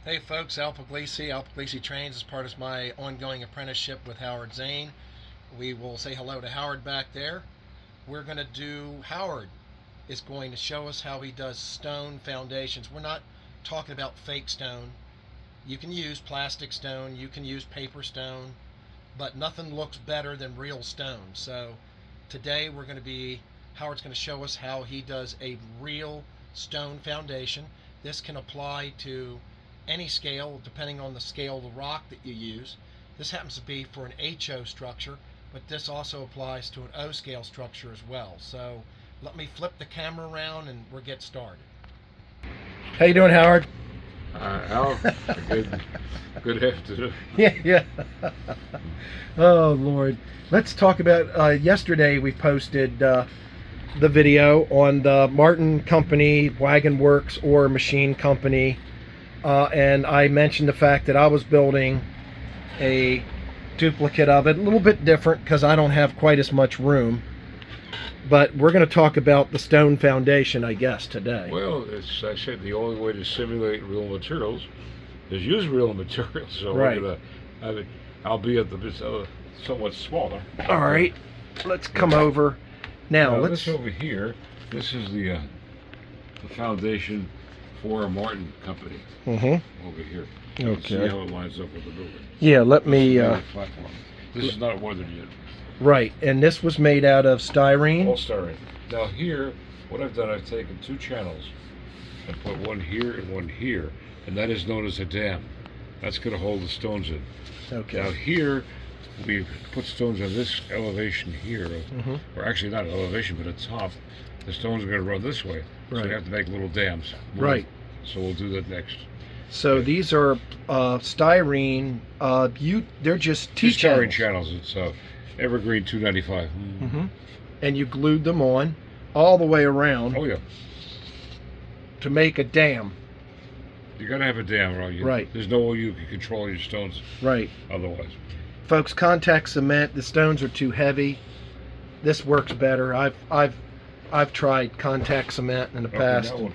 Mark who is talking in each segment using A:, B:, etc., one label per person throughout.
A: Hey folks, Al Puglisi Trains is part of my ongoing apprenticeship with Howard Zane. We will say hello to Howard back there. Howard is going to show us how he does stone foundations. We're not talking about fake stone. You can use plastic stone, you can use paper stone, but nothing looks better than real stone. So today Howard's going to show us how he does a real stone foundation. This can apply to any scale depending on the scale of the rock that you use. This happens to be for an HO structure, but this also applies to an O scale structure as well. So let me flip the camera around and we'll get started. How you doing, Howard?
B: Al, good afternoon.
A: Yeah. Oh Lord, let's talk about yesterday. We posted the video on the Martin Company Wagon Works or Machine Company, and I mentioned the fact that I was building a duplicate of it, a little bit different because I don't have quite as much room. But we're going to talk about the stone foundation, I guess, today.
B: Well, I said the only way to simulate real materials is use real materials. So
A: right.
B: We're gonna, albeit the bit somewhat smaller.
A: All right, let's come over now.
B: This over here. This is the foundation for a Martin Company.
A: Mm-hmm.
B: Over here.
A: Okay.
B: See how it lines up with the building.
A: Yeah. Let me.
B: Platform. This is not weathered yet.
A: Right, and this was made out of styrene?
B: All styrene. Now here, what I've done, I've taken two channels and put one here and one here, and that is known as a dam. That's going to hold the stones in.
A: Okay.
B: Now here, we put stones on this elevation here, or actually not elevation, but at top. The stones are going to run this way, so we have to make little dams.
A: Right.
B: So we'll do that next.
A: So these are styrene. They're just
B: styrene channels. It's Evergreen 295.
A: And you glued them on all the way around.
B: Oh yeah.
A: To make a dam.
B: You gotta have a dam, right? There's no way you can control your stones.
A: Right.
B: Otherwise.
A: Folks, contact cement. The stones are too heavy. This works better. I've tried contact cement in the past.
B: Now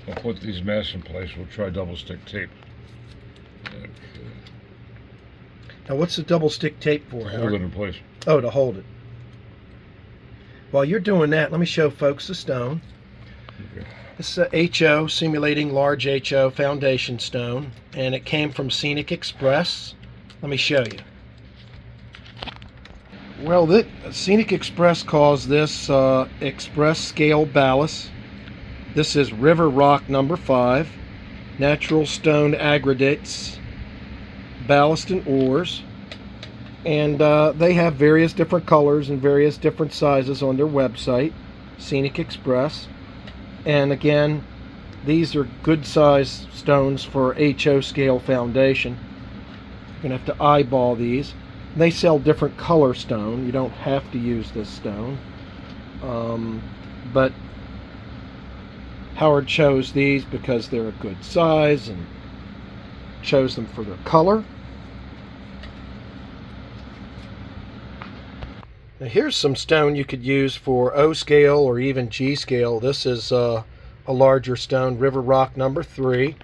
B: we'll put these masks in place. We'll try double stick tape.
A: Now, what's the double stick tape for?
B: To hold it in place.
A: Oh, to hold it. While you're doing that, let me show folks the stone. Okay. This is a HO, simulating large HO foundation stone, and it came from Scenic Express. Let me show you. Well, Scenic Express calls this Express Scale Ballast. This is River Rock number 5, natural stone aggregates, ballast and ores, and they have various different colors and various different sizes on their website, Scenic Express. And again, these are good size stones for HO scale foundation. You're gonna have to eyeball these. They sell different color stone. You don't have to use this stone, but Howard chose these because they're a good size and chose them for their color. Now here's some stone you could use for O scale or even G scale. This is a larger stone, River Rock number 3,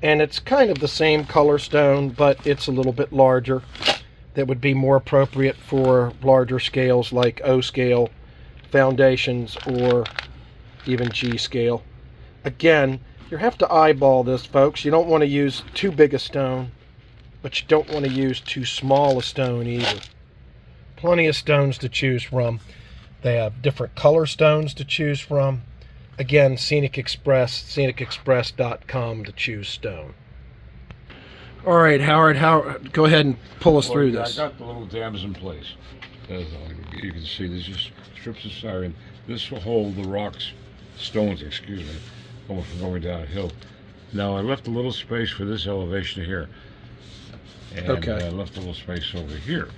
A: and it's kind of the same color stone, but it's a little bit larger. That would be more appropriate for larger scales like O scale foundations or even G scale. Again, you have to eyeball this, folks. You don't want to use too big a stone, but you don't want to use too small a stone either. Plenty of stones to choose from. They have different color stones to choose from. Again, Scenic Express, scenicexpress.com to choose stone. All right, Howard, go ahead and pull us through this.
B: I got the little dams in place. As you can see, there's just strips of styrene. This will hold the stones, going downhill. Now I left a little space for this elevation here. And I left a little space over here,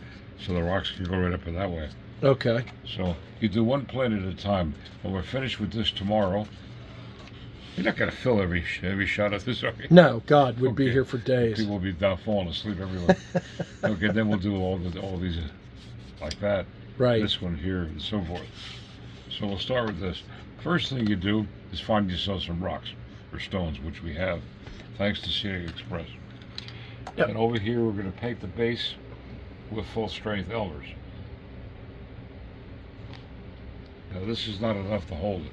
B: so the rocks can go right up in that way.
A: Okay.
B: So you do one plate at a time. When we're finished with this tomorrow, you're not going to fill every shot of this, are you?
A: No, God, we'd be here for days.
B: People will be down falling asleep everywhere. Okay, then we'll do all these like that.
A: Right.
B: This one here and so forth. So we'll start with this. First thing you do is find yourself some rocks or stones, which we have. thanks to Scenic Express.
A: Yep.
B: And over here we're going to paint the base with full strength Elmer's. Now this is not enough to hold it.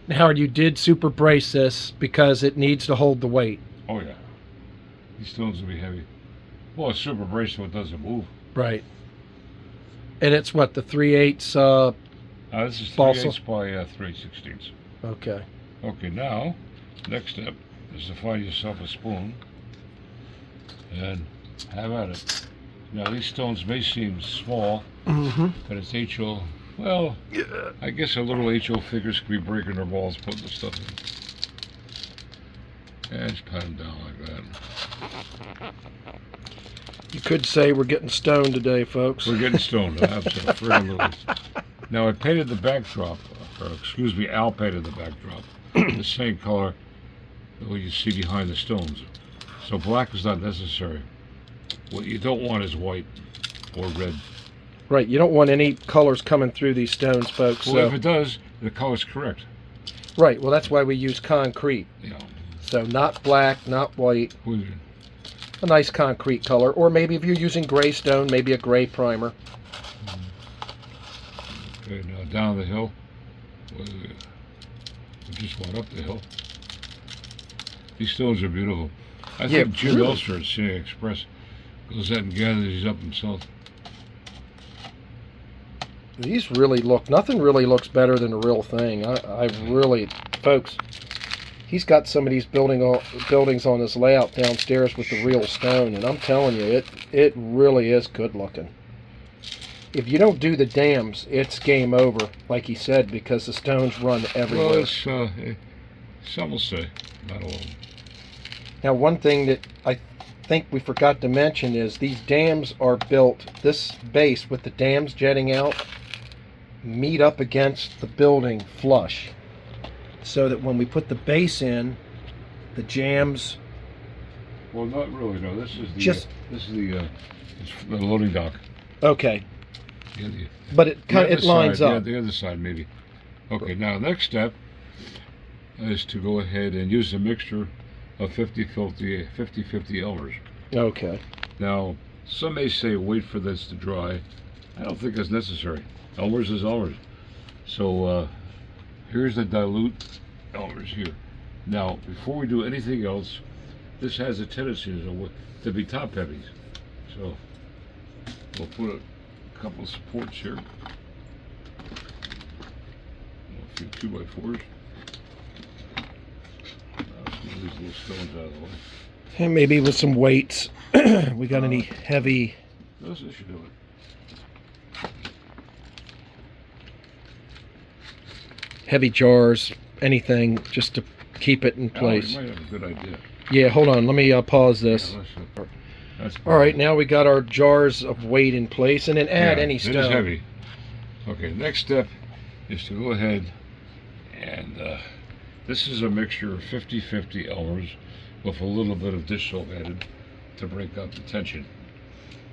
A: Now, Howard, you did super brace this because it needs to hold the weight.
B: Oh yeah. These stones will be heavy. Well, it's super braced so it doesn't move.
A: Right. And it's what, the 3/8
B: This is
A: balsa?
B: 3/8 by 3/16.
A: Okay.
B: Okay, now, next step is to find yourself a spoon and have at it. Now, these stones may seem small, but it's HO. Well, I guess a little HO figures could be breaking their balls putting the stuff in. And just pat them down like that.
A: You could say we're getting stoned today, folks.
B: We're getting stoned, absolutely. Now, I painted the backdrop, or excuse me, Al painted the backdrop, the same color that you see behind the stones. So black is not necessary. What you don't want is white or red.
A: Right, you don't want any colors coming through these stones, folks.
B: Well, if it does, the color's correct.
A: Right, well, that's why we use concrete.
B: Yeah.
A: So not black, not white.
B: Well,
A: A nice concrete color. Or maybe if you're using gray stone, maybe a gray primer.
B: okay, now down the hill. We just went up the hill. These stones are beautiful. I
A: Yeah,
B: think Jim
A: really.
B: Elster at Scenic Express goes out and gathers these up himself.
A: These really look, nothing really looks better than a real thing. I really, folks, he's got some of these buildings on his layout downstairs with the real stone, and I'm telling you, it really is good looking. If you don't do the dams, it's game over, like he said, because the stones run everywhere.
B: Well, it's, some will say, not all of them.
A: Now, one thing that I think we forgot to mention is these dams are built, this base with the dams jetting out, meet up against the building flush, so that when we put the base in, the jams.
B: Well, not really. No, this is the
A: Just-
B: it's the loading dock.
A: Okay,
B: Yeah,
A: but it kind
B: the
A: of, it lines
B: side,
A: up.
B: Yeah, the other side maybe. Okay, now next step is to go ahead and use a mixture of 50-50 Elmer's.
A: Okay.
B: Now, some may say wait for this to dry. I don't think that's necessary. Elmer's is Elmer's. So here's the dilute Elmer's here. Now, before we do anything else, this has a tendency to be top heavy. So we'll put a couple of supports here. A few 2x4s. Some of these little stones out of the way.
A: And maybe with some weights. We got any heavy?
B: This should do it.
A: Heavy jars, anything, just to keep it in place.
B: You might have a good idea.
A: Yeah, hold on. Let me pause this.
B: Yeah, that's
A: All right, now we got our jars of weight in place, and then add any
B: It is
A: stone.
B: heavy. Okay, next step is to go ahead and this is a mixture of 50-50 Elmer's with a little bit of dish soap added to break up the tension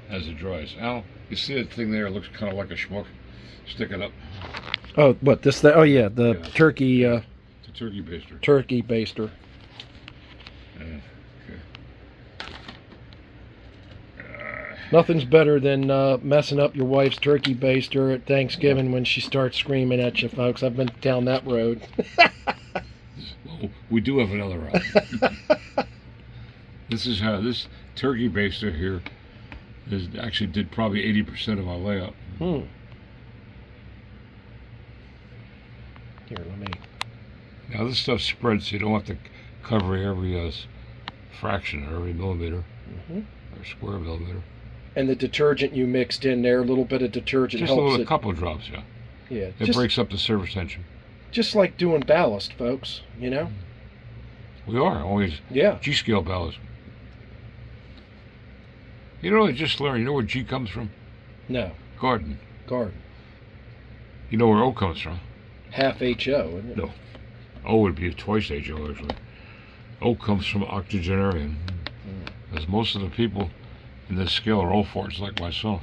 B: as it dries. Al, you see that thing there? It looks kind of like a schmuck. Stick it up.
A: Oh, what this? Oh yeah, the
B: Yeah.
A: turkey.
B: It's a turkey baster.
A: Turkey baster.
B: Okay.
A: Nothing's better than messing up your wife's turkey baster at Thanksgiving when she starts screaming at you, folks. I've been down that road.
B: Well, we do have another round. This is how this turkey baster here actually did probably 80% of my layout.
A: Here, let me.
B: Now this stuff spreads, so you don't have to cover every fraction or every millimeter or square millimeter.
A: And the detergent you mixed in there, a little bit of detergent
B: Just a
A: helps
B: little,
A: it.
B: couple of drops, yeah.
A: Yeah,
B: It breaks up the surface tension.
A: just like doing ballast, folks. You know.
B: We are always
A: Yeah.
B: G-scale ballast. You know, I just learned. You know where G comes from?
A: No.
B: Garden.
A: Garden.
B: You know where O comes from?
A: Half HO, isn't it?
B: No. O would be twice HO actually. O comes from octogenarian, because most of the people in this scale are old farts like myself.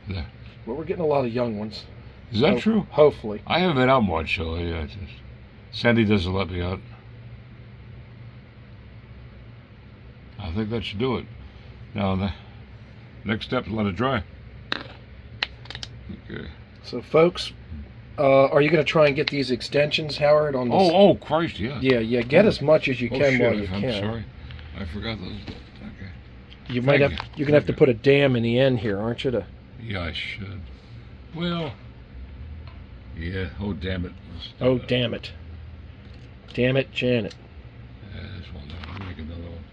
B: Yeah.
A: Well, we're getting a lot of young ones.
B: Is that true?
A: Hopefully.
B: I haven't been out much, so yeah. Sandy doesn't let me out. I think that should do it. Now the next step is let it dry. Okay.
A: So folks, are you going to try and get these extensions, Howard? On this?
B: Oh, Christ, yeah.
A: Yeah. Get as much as you can
B: shit,
A: while you
B: I'm
A: can.
B: sorry, I forgot those. Okay.
A: You might have. You're going to have to put a dam in the end here, aren't you?
B: Yeah, I should. Well. Yeah. Oh, damn it.
A: Oh, damn it. Damn it, Janet.
B: Yeah, this one. Let me make another one.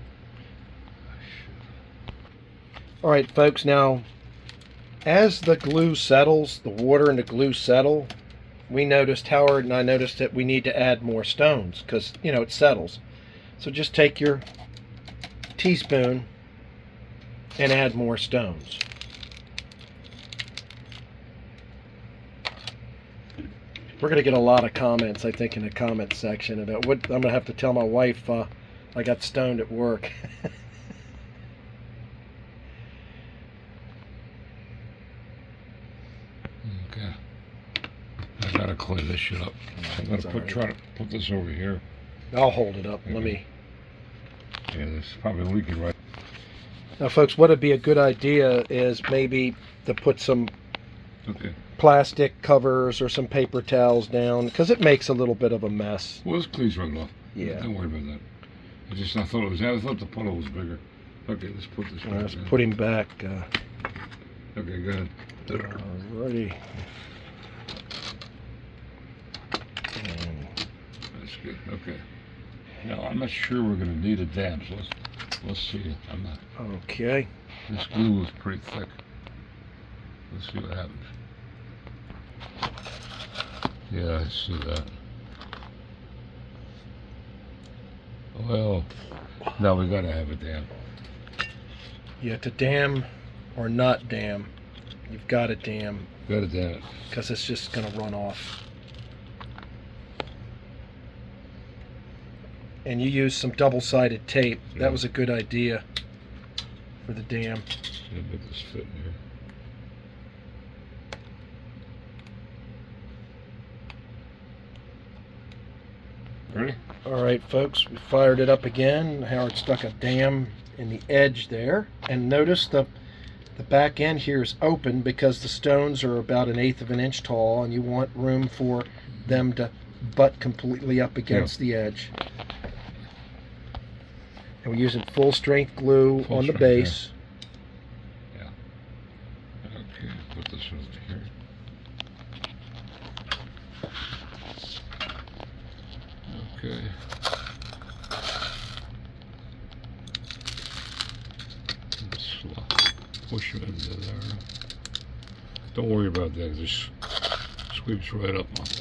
A: All right, folks. Now, as the glue settles, the water and the glue settle, Howard and I noticed that we need to add more stones because, it settles. So just take your teaspoon and add more stones. We're going to get a lot of comments, I think, in the comment section about what I'm going to have to tell my wife I got stoned at work.
B: Okay. I gotta clean this shit up. I'm gonna try to put this over here.
A: I'll hold it up.
B: Okay.
A: Let me.
B: Yeah, this is probably leaking right.
A: Now, folks, what would be a good idea is maybe to put some plastic covers or some paper towels down because it makes a little bit of a mess.
B: Well, this cleans right off.
A: Yeah.
B: Don't worry about that. I thought the puddle was bigger. Okay, let's put this back.
A: Let's put him back.
B: Okay, go ahead.
A: Alrighty.
B: That's good. Okay. Now I'm not sure we're going to need a dam, so let's see. I'm not.
A: Okay.
B: This glue is pretty thick. Let's see what happens. Yeah, I see that. Well, now we gotta have a dam.
A: Yeah, to dam or not dam, you've got to dam.
B: Got to dam it.
A: Because it's just going to run off. And you used some double-sided tape.
B: Yeah.
A: That was a good idea for the dam.
B: Yeah, make this fit in here. Ready?
A: All right, folks, we fired it up again. Howard stuck a dam in the edge there. And notice the back end here is open because the stones are about 1/8 of an inch tall and you want room for them to butt completely up against the edge. And we're using full strength glue on the base.
B: Yeah. Okay, put this over here. Okay. Push it into there. Don't worry about that. Just sweeps right up on it.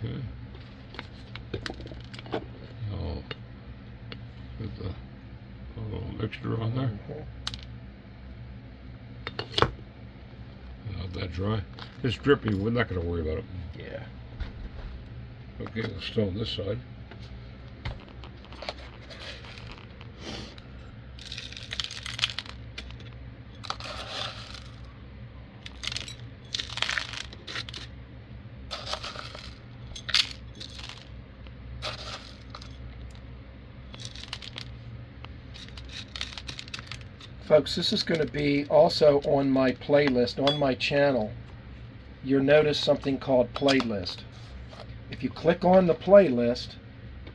B: Okay. Now put a little mixture on there. That dry. It's drippy. We're not going to worry about it.
A: Yeah.
B: Okay, let's stone this side.
A: Folks, this is going to be also on my playlist, on my channel. You'll notice something called playlist. If you click on the playlist,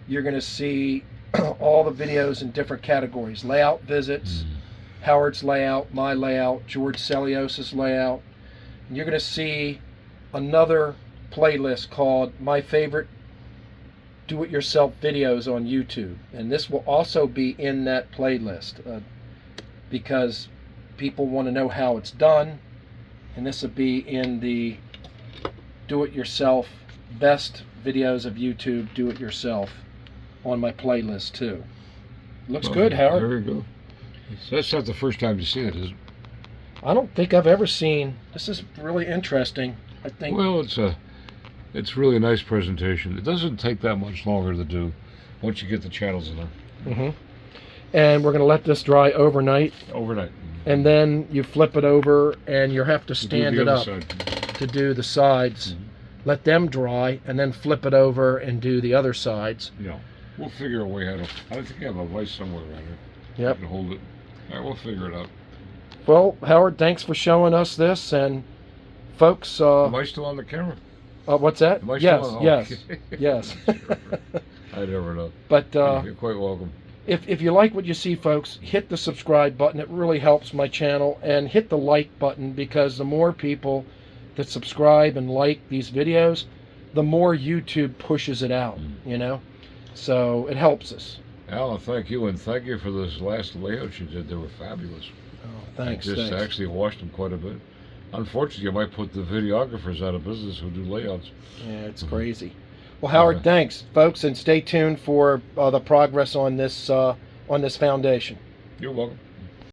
A: you're going to see all the videos in different categories. Layout visits, Howard's layout, my layout, George Celios's layout. And you're going to see another playlist called My Favorite Do-It-Yourself Videos on YouTube. And this will also be in that playlist. Because people want to know how it's done, and this will be in the do-it-yourself best videos of YouTube do-it-yourself on my playlist too. Looks good, Howard.
B: There you go. So that's not the first time you've seen it, is it?
A: I don't think I've ever seen. This is really interesting. I think.
B: Well, it's really a nice presentation. It doesn't take that much longer to do once you get the channels in there.
A: And we're going to let this dry overnight.
B: Overnight.
A: and then you flip it over, and you have to
B: We'll do
A: stand
B: the
A: it
B: other
A: up
B: side.
A: to do the sides. Let them dry, and then flip it over and do the other sides.
B: Yeah. We'll figure a way how to. I think I have a vice somewhere around here.
A: Yep.
B: I can hold it. All right, we'll figure it out.
A: Well, Howard, thanks for showing us this, and folks.
B: Am I still on the camera?
A: What's that?
B: Am I
A: Yes,
B: still on?
A: yes,
B: Okay.
A: yes.
B: I never know.
A: But
B: You're quite welcome.
A: if you like what you see, folks, hit the subscribe button. It really helps my channel, and hit the like button, because the more people that subscribe and like these videos, the more YouTube pushes it out. You know, so it helps us.
B: Alan, thank you, and thank you for those last layouts you did. They were fabulous.
A: Oh, thanks.
B: I just
A: thanks.
B: actually watched them quite a bit. Unfortunately, you might put the videographers out of business who do layouts.
A: Yeah, it's crazy. Well, Howard, thanks, folks, and stay tuned for the progress on this foundation.
B: You're welcome.